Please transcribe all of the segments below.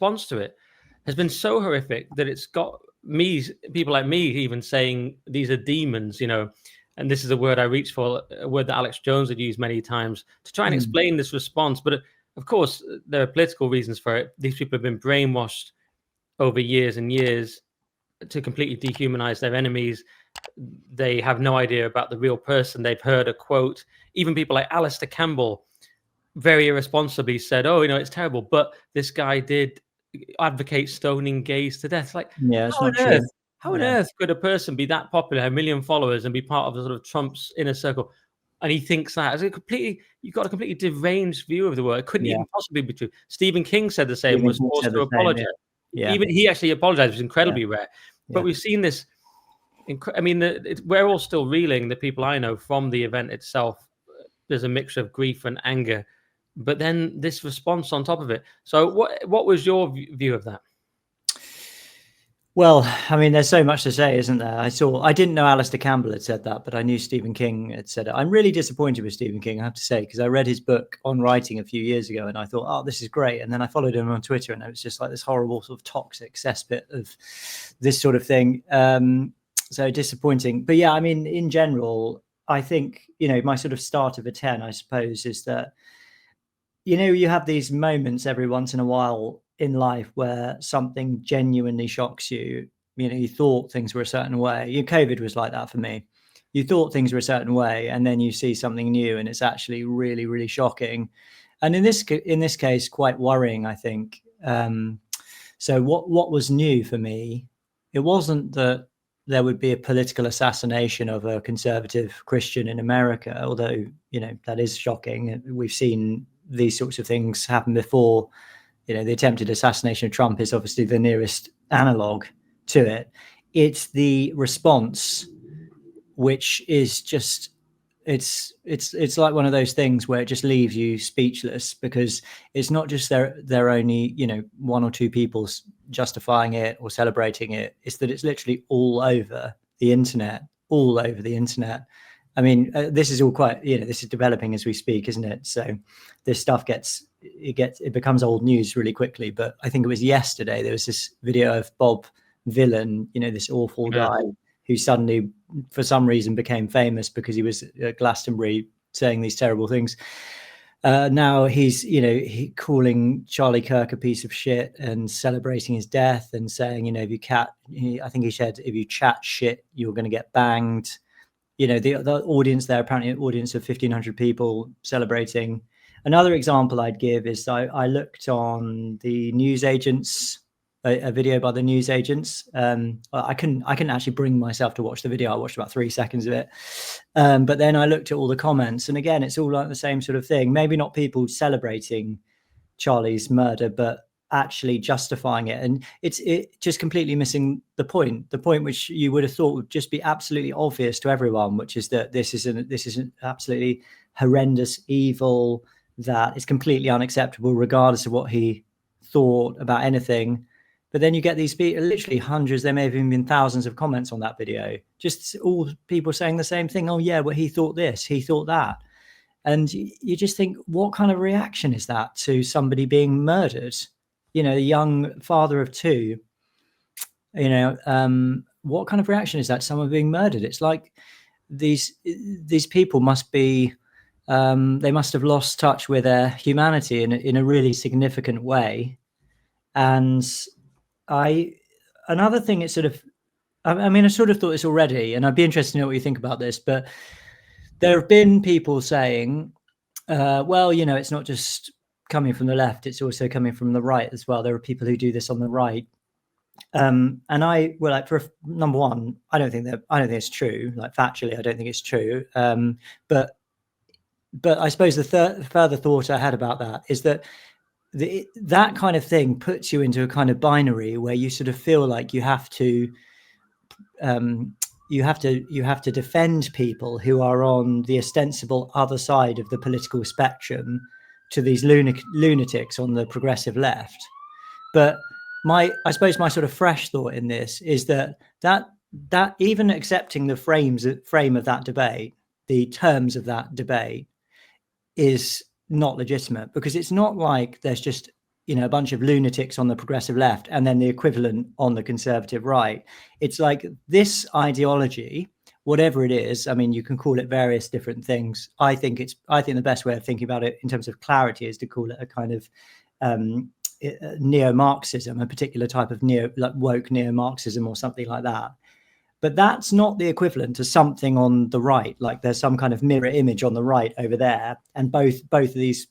response to it has been so horrific that it's got people like me even saying these are demons, and this is a word I reach for, a word that Alex Jones had used many times to try and explain this response. But of course, there are political reasons for it. These people have been brainwashed over years and years to completely dehumanize their enemies. They have no idea about the real person. They've heard a quote. Even people like Alastair Campbell very irresponsibly said, "Oh, it's terrible," but this guy did advocate stoning gays to death. Like, it's not true. How on earth could a person be that popular, 1 million followers, and be part of the sort of Trump's inner circle? And he thinks that you've got a completely deranged view of the world. It couldn't even possibly be true. Stephen King said the same, was forced to apologize. Even he actually apologized, which is incredibly rare. But we've seen this. We're all still reeling, the people I know, from the event itself. There's a mixture of grief and anger, but then this response on top of it. So what was your view of that? Well, there's so much to say, isn't there? I didn't know Alastair Campbell had said that, but I knew Stephen King had said it. I'm really disappointed with Stephen King, I have to say, because I read his book on writing a few years ago and I thought, oh, this is great. And then I followed him on Twitter and it was just like this horrible sort of toxic cesspit of this sort of thing. So disappointing. But yeah, in general, I think, my sort of start of a 10, I suppose, is that, you have these moments every once in a while in life where something genuinely shocks you. You thought things were a certain way. COVID was like that for me. You thought things were a certain way, and then you see something new, and it's actually really, really shocking. And in this case, quite worrying, I think. So what was new for me? It wasn't that there would be a political assassination of a conservative Christian in America, although that is shocking. We've seen these sorts of things happen before. The attempted assassination of Trump is obviously the nearest analog to it. It's the response, which is just, it's like one of those things where it just leaves you speechless, because it's not just they're only, one or two people justifying it or celebrating it. It's that it's literally all over the internet. This is all quite, this is developing as we speak, isn't it? So this stuff it becomes old news really quickly. But I think it was yesterday, there was this video of Bob Vylan, this awful guy who suddenly, for some reason, became famous because he was at Glastonbury saying these terrible things. Now he's, calling Charlie Kirk a piece of shit and celebrating his death and saying, I think he said, if you chat shit, you're going to get banged. The audience there, apparently an audience of 1,500 people celebrating. Another example I'd give is I looked on the newsagents, a video by the newsagents. I couldn't actually bring myself to watch the video. I watched about 3 seconds of it. But then I looked at all the comments, and again, it's all like the same sort of thing. Maybe not people celebrating Charlie's murder, but actually justifying it, and it's just completely missing the point which you would have thought would just be absolutely obvious to everyone, which is that this is an absolutely horrendous evil that is completely unacceptable regardless of what he thought about anything. But then you get these people, literally hundreds, there may have even been thousands of comments on that video, just all people saying the same thing. Oh yeah, well, he thought this, he thought that. And you just think, what kind of reaction is that to somebody being murdered? A young father of two, what kind of reaction is that to someone being murdered? It's like these people must be, they must have lost touch with their humanity in a really significant way. And another thing, it's sort of, I sort of thought this already, and I'd be interested to know what you think about this, but there have been people saying, well, it's not just coming from the left, it's also coming from the right as well. There are people who do this on the right, and for number one, I don't think it's true. Like, factually, I don't think it's true. But I suppose the further thought I had about that is that that kind of thing puts you into a kind of binary where you sort of feel like you have to defend people who are on the ostensible other side of the political spectrum to these lunatics on the progressive left. But I suppose my sort of fresh thought in this is that even accepting the frame of that debate, the terms of that debate, is not legitimate, because it's not like there's just a bunch of lunatics on the progressive left and then the equivalent on the conservative right. It's like this ideology, whatever it is, I mean, you can call it various different things. I think the best way of thinking about it in terms of clarity is to call it a kind of neo-Marxism, a particular type of woke neo-Marxism or something like that. But that's not the equivalent to something on the right. Like there's some kind of mirror image on the right over there, and both of these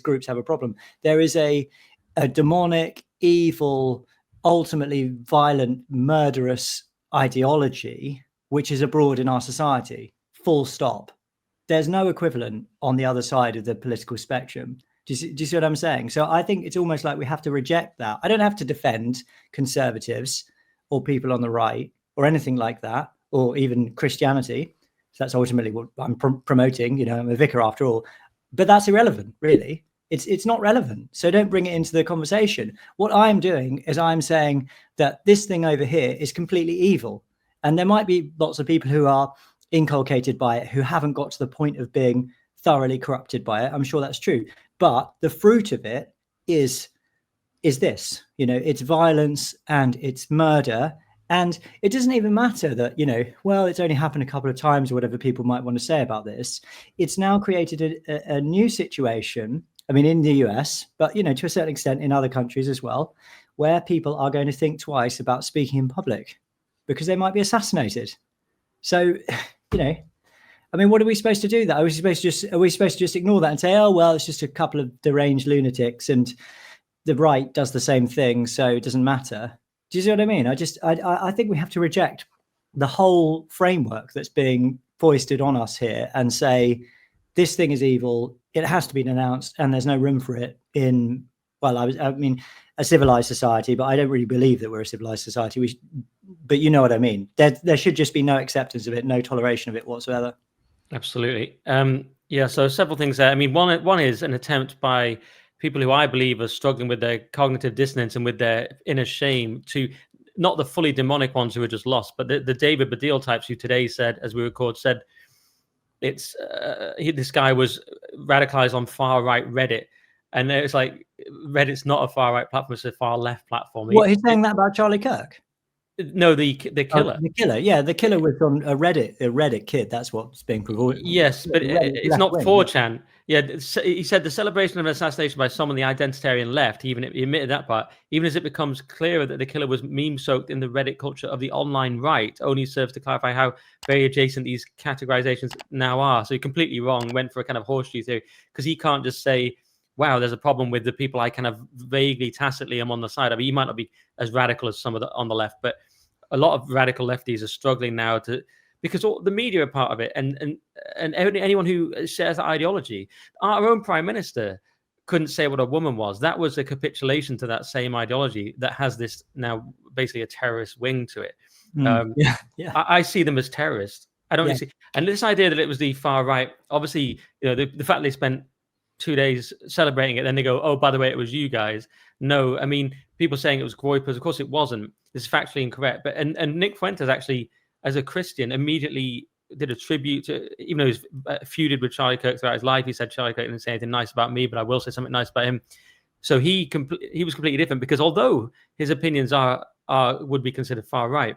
groups have a problem. There is a demonic, evil, ultimately violent, murderous ideology which is abroad in our society. Full stop. There's no equivalent on the other side of the political spectrum. Do you see what I'm saying? So I think it's almost like we have to reject that. I don't have to defend conservatives or people on the right or anything like that, or even Christianity. So that's ultimately what I'm promoting. I'm a vicar after all. But that's irrelevant, really. It's not relevant. So don't bring it into the conversation. What I'm doing is I'm saying that this thing over here is completely evil. And there might be lots of people who are inculcated by it, who haven't got to the point of being thoroughly corrupted by it. I'm sure that's true. But the fruit of it is this, it's violence and it's murder. And it doesn't even matter that, it's only happened a couple of times or whatever people might want to say about this. It's now created a new situation, I mean, in the US, but, to a certain extent in other countries as well, where people are going to think twice about speaking in public because they might be assassinated. So, I mean, what are we supposed to do? Are we supposed to just ignore that and say, oh, well, it's just a couple of deranged lunatics and the right does the same thing, so it doesn't matter? Do you see what I mean? I think we have to reject the whole framework that's being foisted on us here and say, this thing is evil, it has to be denounced, and there's no room for it in, a civilized society, but I don't really believe that we're a civilized society. But you know what I mean? There should just be no acceptance of it, no toleration of it whatsoever. Absolutely. So several things there. I mean, one is an attempt by people who I believe are struggling with their cognitive dissonance and with their inner shame, to not the fully demonic ones who are just lost, but the David Baddiel types who today said, as we record, said it's this guy was radicalized on far right Reddit, and it's like Reddit's not a far right platform; it's a far left platform. What, he's saying that about Charlie Kirk? No, the killer. Oh, the killer, yeah, the killer was on a Reddit kid. That's what's being provoked. Yes, but it's not 4chan. Yeah, he said the celebration of an assassination by someone the identitarian left. He admitted that part. Even as it becomes clearer that the killer was meme-soaked in the Reddit culture of the online right, only serves to clarify how very adjacent these categorizations now are. So he completely wrong. Went for a kind of horseshoe theory, because he can't just say, wow, there's a problem with the people I kind of vaguely, tacitly am on the side of. He might not be as radical as some of on the left, but a lot of radical lefties are struggling now because all the media are part of it, and anyone who shares that ideology. Our own prime minister couldn't say what a woman was. That was a capitulation to that same ideology that has this now basically a terrorist wing to it. I see them as terrorists. I don't see, and this idea that it was the far right, obviously, the fact they spent 2 days celebrating it, then they go, oh, by the way, it was you guys. No, I mean, people saying it was Groypers, of course it wasn't. This is factually incorrect. But and Nick Fuentes actually, as a Christian, immediately did a tribute to, even though he's feuded with Charlie Kirk throughout his life, he said Charlie Kirk didn't say anything nice about me, but I will say something nice about him. So he was completely different, because although his opinions would be considered far right,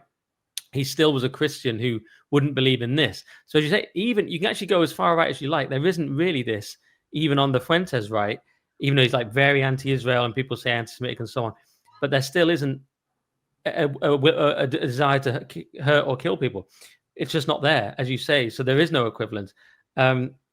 he still was a Christian who wouldn't believe in this. So as you say, even you can actually go as far right as you like. There isn't really this, even on the Fuentes right, even though he's like very anti-Israel and people say anti-Semitic and so on, but there still isn't a desire to hurt or kill people. It's just not there, as you say. So there is no equivalence. There's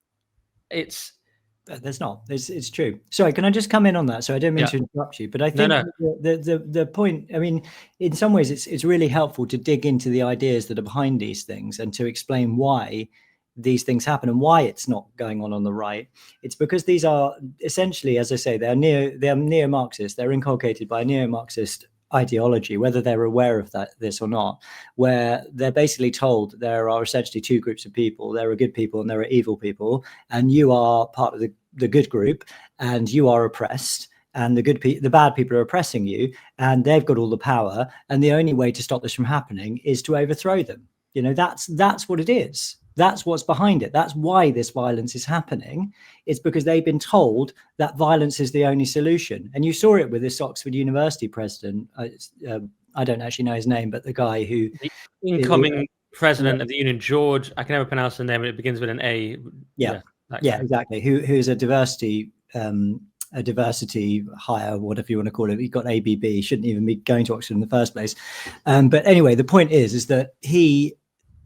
not. It's true. Sorry, can I just come in on that? So I don't mean to interrupt you, but I think the point, I mean, in some ways it's really helpful to dig into the ideas that are behind these things and to explain why these things happen and why it's not going on the right. It's because these are essentially, as I say, they're neo-Marxist. They're inculcated by a neo-Marxist ideology, whether they're aware of this or not, where they're basically told there are essentially two groups of people. There are good people and there are evil people, and you are part of the good group, and you are oppressed, and the bad people are oppressing you, and they've got all the power, and the only way to stop this from happening is to overthrow them. That's what it is. That's what's behind it. That's why this violence is happening. It's because they've been told that violence is the only solution. And you saw it with this Oxford University president. I don't actually know his name, but the guy who... The incoming president of the union, George, I can never pronounce the name, but it begins with an A. Yeah, exactly. Who's a diversity hire, whatever you want to call it. He got ABB. He shouldn't even be going to Oxford in the first place. But anyway, the point is that he...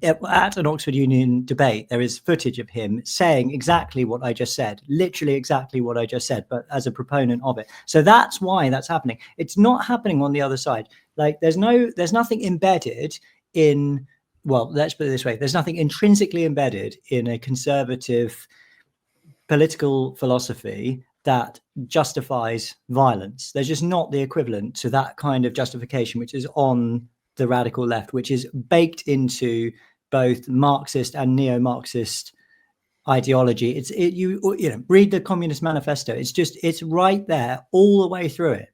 at an Oxford Union debate, there is footage of him saying exactly what I just said, literally exactly what I just said, but as a proponent of it. So that's why that's happening. It's not happening on the other side. Like there's nothing embedded in, well, let's put it this way. There's nothing intrinsically embedded in a conservative political philosophy that justifies violence. There's just not the equivalent to that kind of justification, which is on the radical left, which is baked into both Marxist and neo-Marxist ideology. You know, read the Communist Manifesto. It's right there all the way through it.